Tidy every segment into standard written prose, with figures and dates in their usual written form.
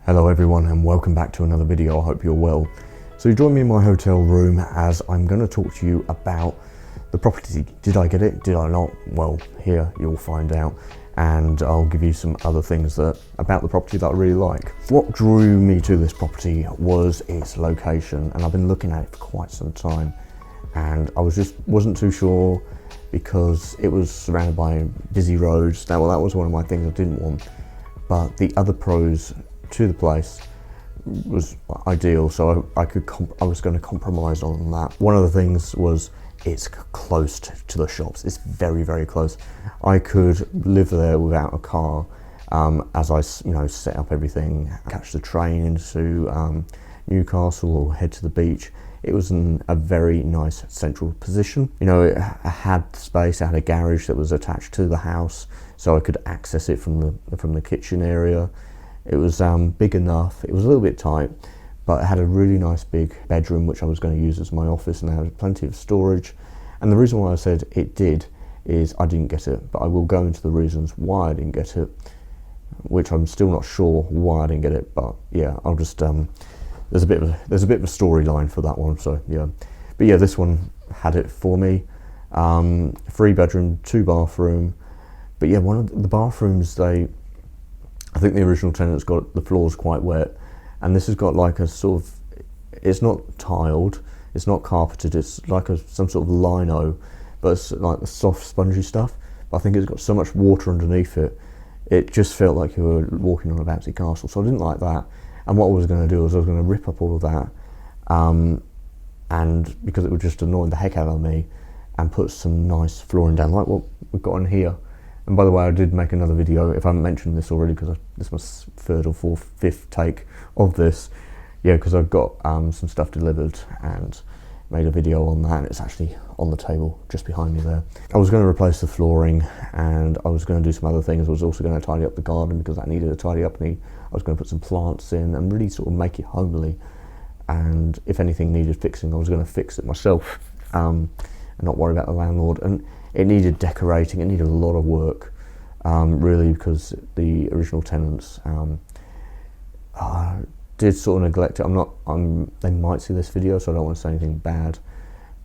Hello everyone and welcome back to another video. I hope you're well. So you join me in my hotel room as I'm going to talk to you about the property. Did I get it? Did I not? Well, here you'll find out, and I'll give you some other things about the property that I really like. What drew me to this property was its location, and I've been looking at it for quite some time, and I wasn't too sure because it was surrounded by busy roads. Now, well, that was one of my things I didn't want, but the other pros to the place was ideal, so I was going to compromise on that. One of the things was it's close to the shops. It's very, very close. I could live there without a car, as I set up everything, catch the train into Newcastle or head to the beach. It was in a very nice central position. It had space. It had a garage that was attached to the house, so I could access it from the kitchen area. It was big enough. It was a little bit tight, but it had a really nice big bedroom which I was going to use as my office, and I had plenty of storage. And the reason why I said it did is I didn't get it, but I will go into the reasons why I didn't get it, which I'm still not sure why I didn't get it. But yeah, I'll just there's a bit of a storyline for that one. So yeah, but yeah, this one had it for me. 3 bedroom, 2 bathroom. But yeah, one of the bathrooms, I think the original tenant's got the floors quite wet, and this has got like a sort of, it's not tiled, it's not carpeted, it's like some sort of lino, but it's like the soft spongy stuff. But I think it's got so much water underneath it, it just felt like you were walking on a bouncy castle. So I didn't like that, and what I was going to do was I was going to rip up all of that, and because it would just annoy the heck out of me, and put some nice flooring down like what we've got in here. And by the way, I did make another video, if I haven't mentioned this already, because this was 3rd or 4th, 5th take of this. Yeah, because I've got some stuff delivered and made a video on that, and it's actually on the table just behind me there. I was going to replace the flooring, and I was going to do some other things. I was also going to tidy up the garden because that needed a tidy up. I was going to put some plants in and really sort of make it homely. And if anything needed fixing, I was going to fix it myself, and not worry about the landlord. And it needed decorating, it needed a lot of work, really, because the original tenants did sort of neglect it. They might see this video, so I don't want to say anything bad,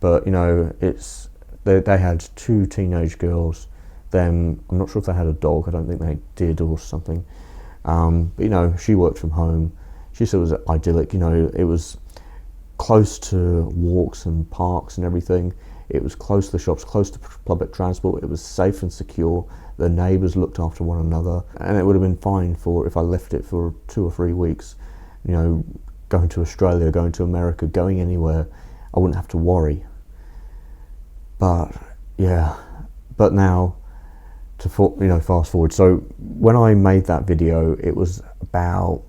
but they had 2 teenage girls. I'm not sure if they had a dog, I don't think they did, or something. But she worked from home. She said it was idyllic. It was close to walks and parks and everything. It was close to the shops, close to public transport. It was safe and secure. The neighbours looked after one another, and it would have been fine if I left it for 2 or 3 weeks. Going to Australia, going to America, going anywhere, I wouldn't have to worry. But yeah, but now to fast forward. So when I made that video, it was about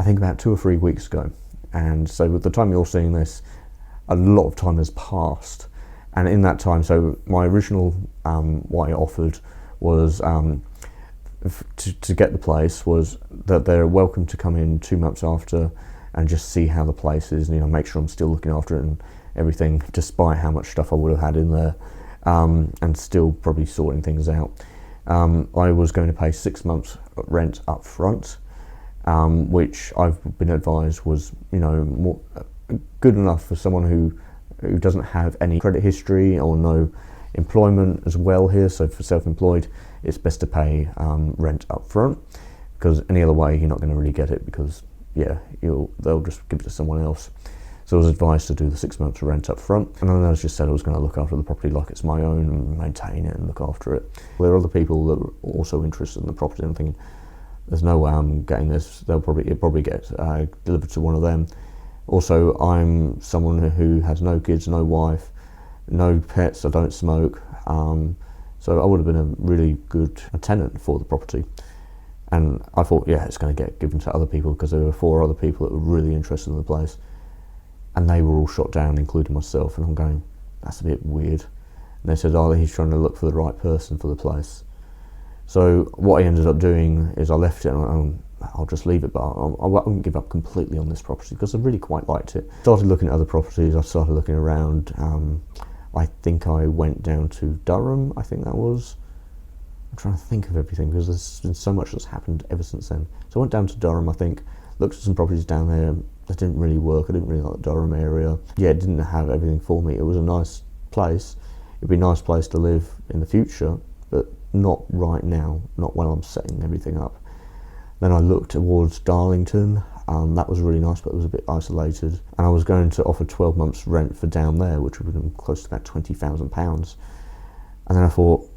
2 or 3 weeks ago, and so at the time you're seeing this, a lot of time has passed. And in that time, so my original what I offered was to get the place was that they're welcome to come in 2 months after and just see how the place is, and make sure I'm still looking after it and everything, despite how much stuff I would have had in there, and still probably sorting things out. I was going to pay 6 months rent up front, which I've been advised was more good enough for someone who doesn't have any credit history or no employment as well here. So for self-employed, it's best to pay rent up front, because any other way you're not going to really get it, because they'll just give it to someone else. So I was advised to do the 6 months rent up front, and then I just said I was going to look after the property like it's my own and maintain it and look after it. There are other people that are also interested in the property, and I'm thinking there's no way I'm getting this. It'll probably get delivered to one of them. Also, I'm someone who has no kids, no wife, no pets, I don't smoke, so I would have been a really good tenant for the property. And I thought, yeah, it's going to get given to other people, because there were 4 other people that were really interested in the place, and they were all shot down, including myself, and I'm going, that's a bit weird. And they said, oh, he's trying to look for the right person for the place. So what I ended up doing is I left it, and I'll just leave it, but I won't give up completely on this property because I really quite liked it. Started looking at other properties, I started looking around. I think I went down to Durham, I think that was, I'm trying to think of everything because there's been so much that's happened ever since then. So I went down to Durham, I think, looked at some properties down there that didn't really work. I didn't really like the Durham area. Yeah, it didn't have everything for me. It was a nice place. It'd be a nice place to live in the future, but not right now, not when I'm setting everything up. Then I looked towards Darlington. That was really nice, but it was a bit isolated. And I was going to offer 12 months rent for down there, which would have been close to about £20,000. And then I thought,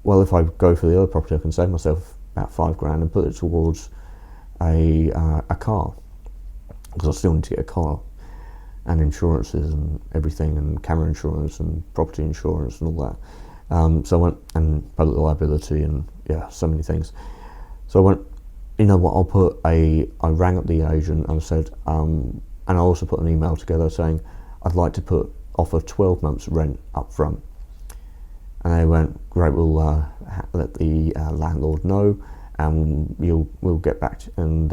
well, if I go for the other property, I can save myself about £5,000 and put it towards a car, because I still need to get a car and insurances and everything, and camera insurance and property insurance and all that. So I went, and public liability, and yeah, so many things. So I went, you know what, I rang up the agent and I said, and I also put an email together saying I'd like to offer 12 months rent up front. And they went, great, we'll let the landlord know, and we'll get back to, and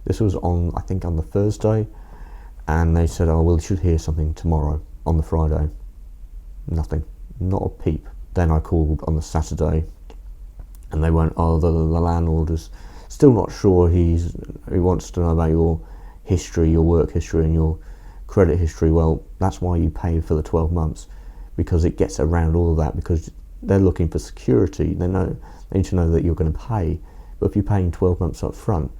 this was I think on the Thursday, and they said, oh, we should hear something tomorrow. On the Friday, nothing, not a peep. Then I called on the Saturday, and they went, oh, the landlord is still not sure. He wants to know about your history, your work history, and your credit history. Well, that's why you pay for the 12 months, because it gets around all of that, because they're looking for security. They need to know that you're going to pay. But if you're paying 12 months up front,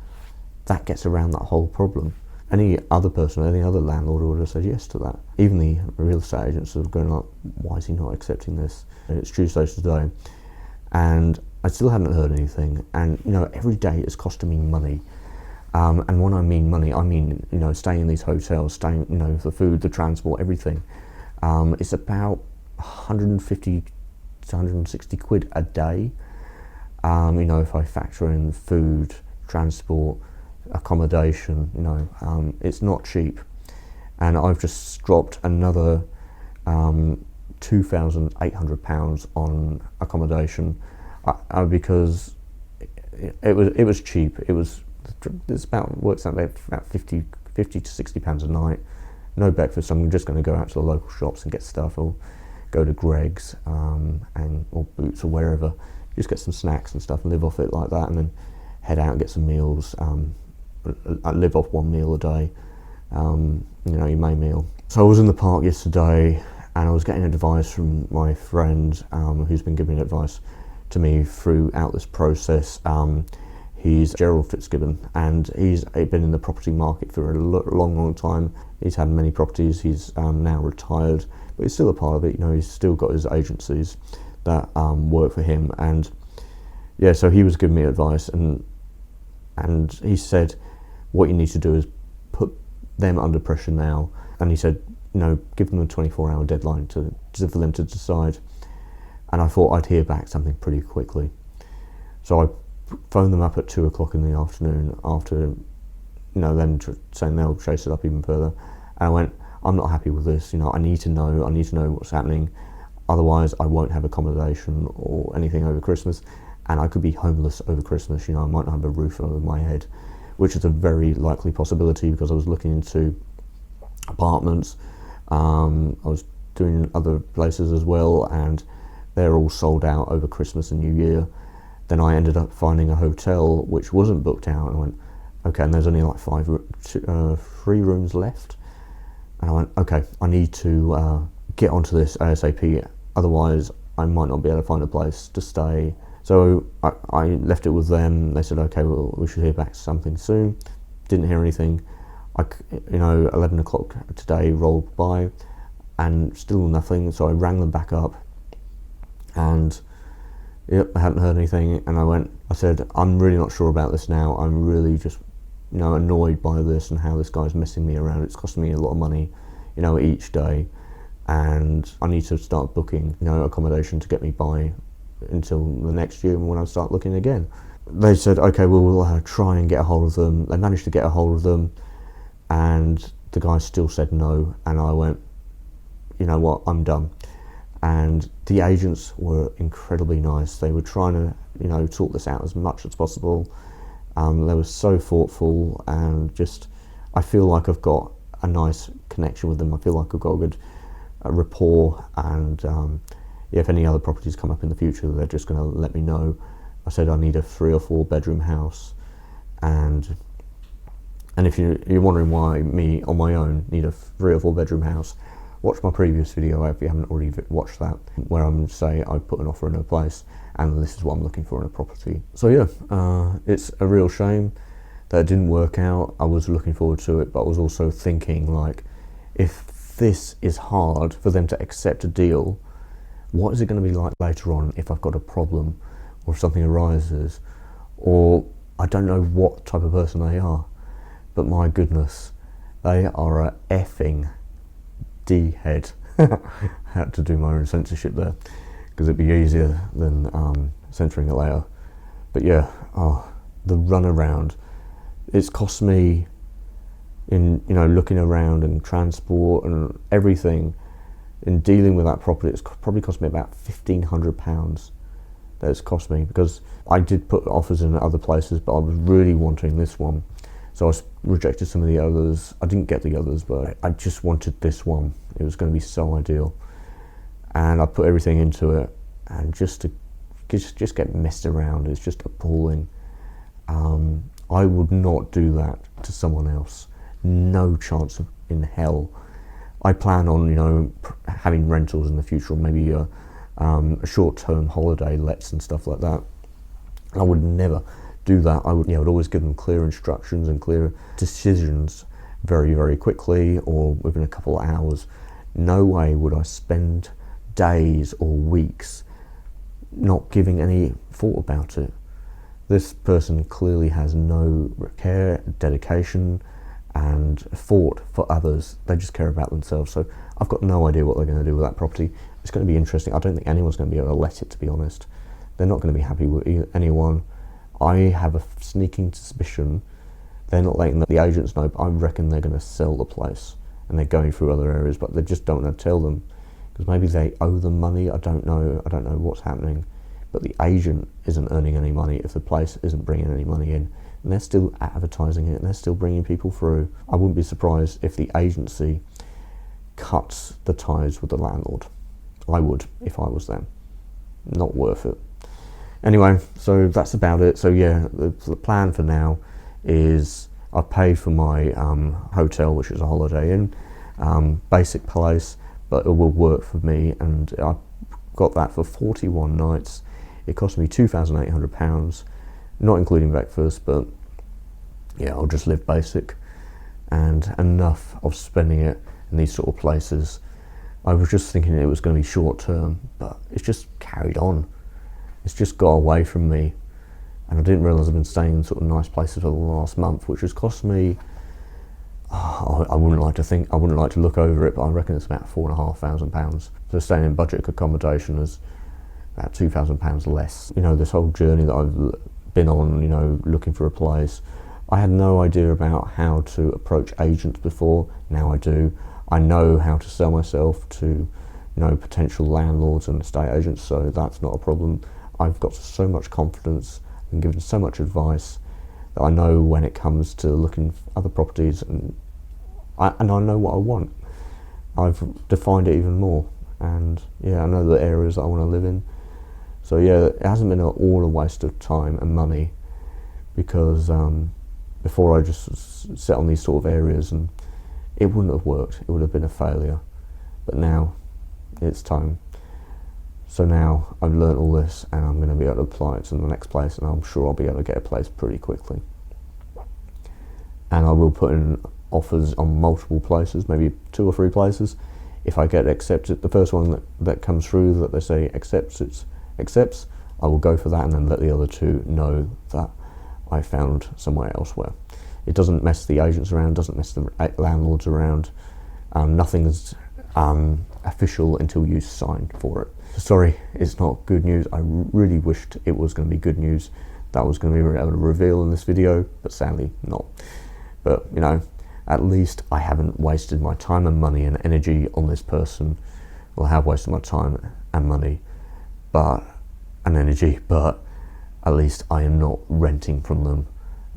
that gets around that whole problem. Any other person, any other landlord would have said yes to that. Even the real estate agents are going like, why is he not accepting this? And it's Tuesday today, and I still haven't heard anything. And you know, every day it's costing me money. And when I mean money, I mean, you know, staying in these hotels, staying, you know, the food, the transport, everything. It's about 150 to 160 quid a day. You know, if I factor in food, transport, accommodation, you know, it's not cheap. And I've just dropped another £2,800 on accommodation because it was cheap. Works out about 50 to £60 a night. No breakfast. I'm just going to go out to the local shops and get stuff, or go to Greg's or Boots or wherever. Just get some snacks and stuff and live off it like that, and then head out and get some meals. I live off one meal a day, you know, your main meal. So I was in the park yesterday, and I was getting advice from my friend who's been giving advice to me throughout this process. He's Gerald Fitzgibbon, and he's been in the property market for a long time. He's had many properties. He's now retired, but he's still a part of it. You know, he's still got his agencies that work for him, and yeah, so he was giving me advice, and he said, what you need to do is put them under pressure now. And he said, you know, give them a 24-hour deadline for them to decide. And I thought I'd hear back something pretty quickly. So I phoned them up at 2 o'clock in the afternoon after, you know, them saying they'll chase it up even further. And I went, I'm not happy with this. You know, I need to know what's happening. Otherwise, I won't have accommodation or anything over Christmas. And I could be homeless over Christmas. You know, I might not have a roof over my head, which is a very likely possibility, because I was looking into apartments. I was doing other places as well, and they're all sold out over Christmas and New Year. Then I ended up finding a hotel which wasn't booked out, and I went, okay, and there's only like 3 rooms left. And I went, okay, I need to get onto this ASAP, otherwise I might not be able to find a place to stay. So I left it with them. They said, okay, well, we should hear back something soon. Didn't hear anything. 11 o'clock today rolled by, and still nothing. So I rang them back up, and yep, I hadn't heard anything. And I said, I'm really not sure about this now. I'm really just, you know, annoyed by this and how this guy's messing me around. It's costing me a lot of money, you know, each day, and I need to start booking, you know, accommodation to get me by until the next year when I start looking again. They said, okay, well, we'll try and get a hold of them. They managed to get a hold of them, and the guy still said no. And I went, you know what, I'm done. And the agents were incredibly nice. They were trying to, you know, sort this out as much as possible. They were so thoughtful, and just, I feel like I've got a nice connection with them. I feel like I've got a good rapport, and if any other properties come up in the future, they're just going to let me know. I said I need a 3 or 4 bedroom house, and if you're wondering why me on my own need a 3 or 4 bedroom house, watch my previous video if you haven't already watched that, where I'm say I put an offer in a place and this is what I'm looking for in a property. So yeah, it's a real shame that it didn't work out. I was looking forward to it, but I was also thinking, like, if this is hard for them to accept a deal, what is it going to be like later on if I've got a problem or if something arises, or I don't know what type of person they are, but my goodness, they are a effing D-head. Had to do my own censorship there because it'd be easier than censoring it later. But yeah, the runaround, it's cost me, in looking around and transport and everything, in dealing with that property, it's probably cost me about £1,500 that it's cost me, because I did put offers in other places, but I was really wanting this one, so I rejected some of the others. I didn't get the others, but I just wanted this one. It was going to be so ideal, and I put everything into it, and just get messed around, it's just appalling. I would not do that to someone else. No chance in hell. I plan on, having rentals in the future, or maybe a short-term holiday lets and stuff like that. I would never do that. I would always give them clear instructions and clear decisions very, very quickly, or within a couple of hours. No way would I spend days or weeks not giving any thought about it. This person clearly has no care, dedication, and thought for others. They just care about themselves. So I've got no idea what they're going to do with that property. It's going to be interesting. I don't think anyone's going to be able to let it, to be honest. They're not going to be happy with anyone. I have a sneaking suspicion they're not letting the agents know, but I reckon they're going to sell the place, and they're going through other areas, but they just don't want to tell them, because maybe they owe them money. I don't know what's happening, but the agent isn't earning any money if the place isn't bringing any money in, and they're still advertising it, and they're still bringing people through. I wouldn't be surprised if the agency cuts the ties with the landlord. I would, if I was them. Not worth it. Anyway, so that's about it. So yeah, the plan for now is I've paid for my hotel, which is a Holiday Inn, basic place, but it will work for me, and I got that for 41 nights. It cost me £2,800, not including breakfast, but yeah, I'll just live basic, and enough of spending it in these sort of places. I was just thinking it was going to be short term, but it's just carried on. It's just got away from me, and I didn't realise I've been staying in sort of nice places for the last month, which has cost me, I wouldn't like to look over it, but I reckon it's about £4,500. So staying in budget accommodation is about £2,000 less. This whole journey that I've been on, looking for a place, I had no idea about how to approach agents before. Now I do. I know how to sell myself to, potential landlords and estate agents, so that's not a problem. I've got so much confidence and given so much advice that I know when it comes to looking for other properties, and I know what I want. I've defined it even more, and yeah, I know the areas that I want to live in. So yeah, it hasn't been all a waste of time and money, because before I just set on these sort of areas and it wouldn't have worked. It would have been a failure. But now it's time. So now I've learned all this, and I'm going to be able to apply it to the next place, and I'm sure I'll be able to get a place pretty quickly. And I will put in offers on multiple places, maybe 2 or 3 places. If I get accepted, the first one that comes through that they say accepts, I will go for that, and then let the other 2 know that I found somewhere elsewhere. It doesn't mess the agents around, doesn't mess the landlords around. Nothing's official until you sign for it. Sorry, it's not good news. I really wished it was going to be good news. That was going to be able to reveal in this video, but sadly not. But at least I haven't wasted my time and money and energy on this person. Well, I have wasted my time and money, and energy, but at least I am not renting from them.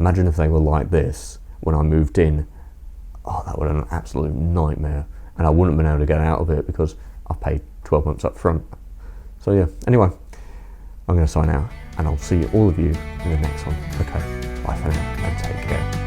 Imagine if they were like this when I moved in. Oh, that would have been an absolute nightmare, and I wouldn't have been able to get out of it because I've paid 12 months up front. So yeah, anyway, I'm going to sign out, and I'll see all of you in the next one. Okay, bye for now, and take care.